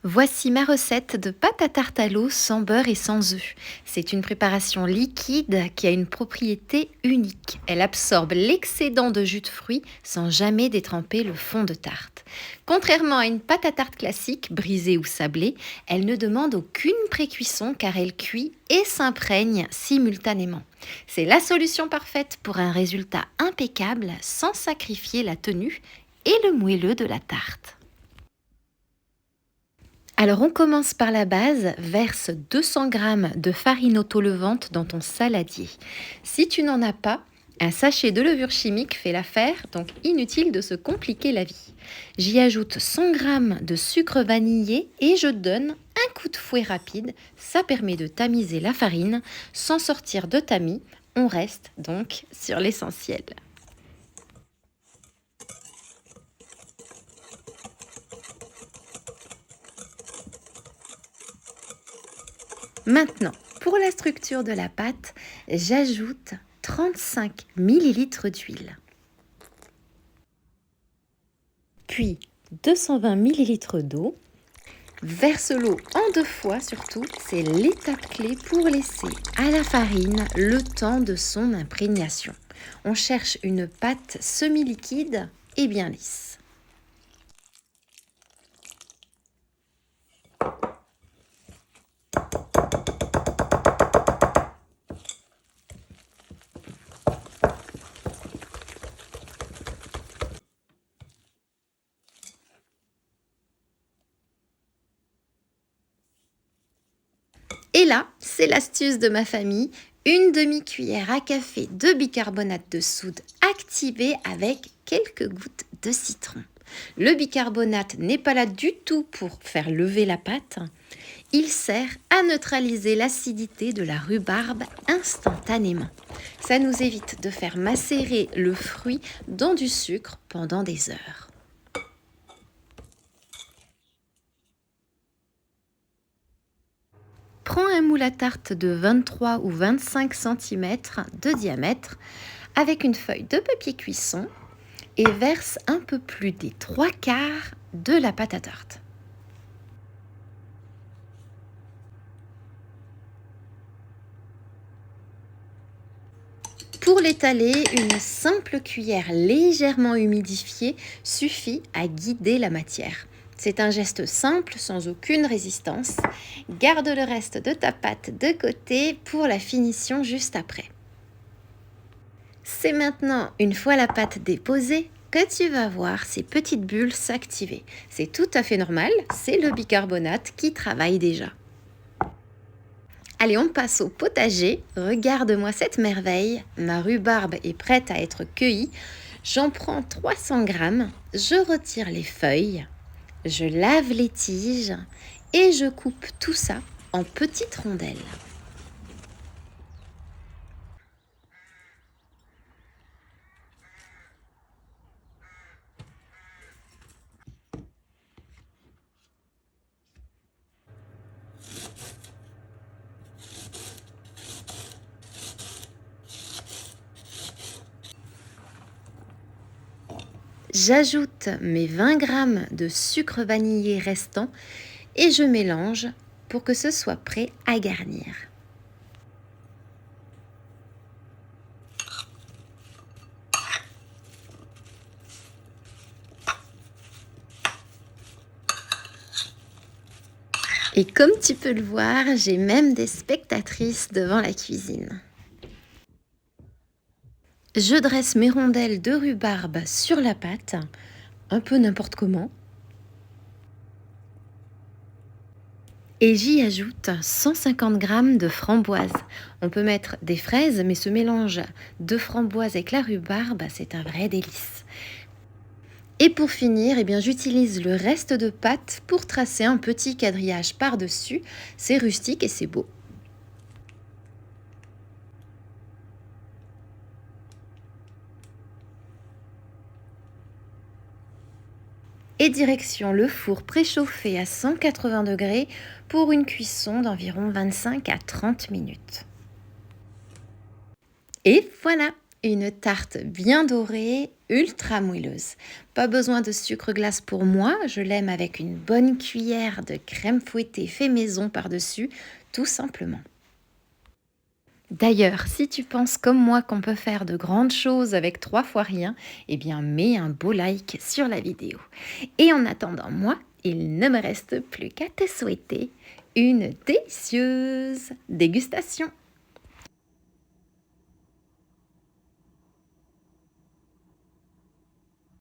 Voici ma recette de pâte à tarte à l'eau sans beurre et sans œufs. C'est une préparation liquide qui a une propriété unique. Elle absorbe l'excédent de jus de fruits sans jamais détremper le fond de tarte. Contrairement à une pâte à tarte classique, brisée ou sablée, elle ne demande aucune précuisson car elle cuit et s'imprègne simultanément. C'est la solution parfaite pour un résultat impeccable sans sacrifier la tenue et le moelleux de la tarte. Alors on commence par la base, verse 200 g de farine auto-levante dans ton saladier. Si tu n'en as pas, un sachet de levure chimique fait l'affaire, donc inutile de se compliquer la vie. J'y ajoute 100 g de sucre vanillé et je donne un coup de fouet rapide. Ça permet de tamiser la farine sans sortir de tamis. On reste donc sur l'essentiel. Maintenant, pour la structure de la pâte, j'ajoute 35 ml d'huile, puis 220 ml d'eau. Verse l'eau en 2 fois surtout, c'est l'étape clé pour laisser à la farine le temps de son imprégnation. On cherche une pâte semi-liquide et bien lisse. Et là, c'est l'astuce de ma famille, une demi-cuillère à café de bicarbonate de soude activé avec quelques gouttes de citron. Le bicarbonate n'est pas là du tout pour faire lever la pâte. Il sert à neutraliser l'acidité de la rhubarbe instantanément. Ça nous évite de faire macérer le fruit dans du sucre pendant des heures. Prends un moule à tarte de 23 ou 25 cm de diamètre avec une feuille de papier cuisson et verse un peu plus des 3/4 de la pâte à tarte. Pour l'étaler, une simple cuillère légèrement humidifiée suffit à guider la matière. C'est un geste simple, sans aucune résistance. Garde le reste de ta pâte de côté pour la finition juste après. C'est maintenant, une fois la pâte déposée, que tu vas voir ces petites bulles s'activer. C'est tout à fait normal, c'est le bicarbonate qui travaille déjà. Allez, on passe au potager. Regarde-moi cette merveille. Ma rhubarbe est prête à être cueillie. J'en prends 300 g. Je retire les feuilles. Je lave les tiges et je coupe tout ça en petites rondelles. J'ajoute mes 20 g de sucre vanillé restant et je mélange pour que ce soit prêt à garnir. Et comme tu peux le voir, j'ai même des spectatrices devant la cuisine. Je dresse mes rondelles de rhubarbe sur la pâte, un peu n'importe comment. Et j'y ajoute 150 g de framboises. On peut mettre des fraises, mais ce mélange de framboises avec la rhubarbe, c'est un vrai délice. Et pour finir, j'utilise le reste de pâte pour tracer un petit quadrillage par-dessus. C'est rustique et c'est beau. Et direction le four préchauffé à 180 degrés pour une cuisson d'environ 25 à 30 minutes. Et voilà, une tarte bien dorée, ultra moelleuse. Pas besoin de sucre glace pour moi, je l'aime avec une bonne cuillère de crème fouettée fait maison par-dessus, tout simplement. D'ailleurs, si tu penses comme moi qu'on peut faire de grandes choses avec 3 fois rien, eh bien mets un beau like sur la vidéo. Et en attendant moi, il ne me reste plus qu'à te souhaiter une délicieuse dégustation.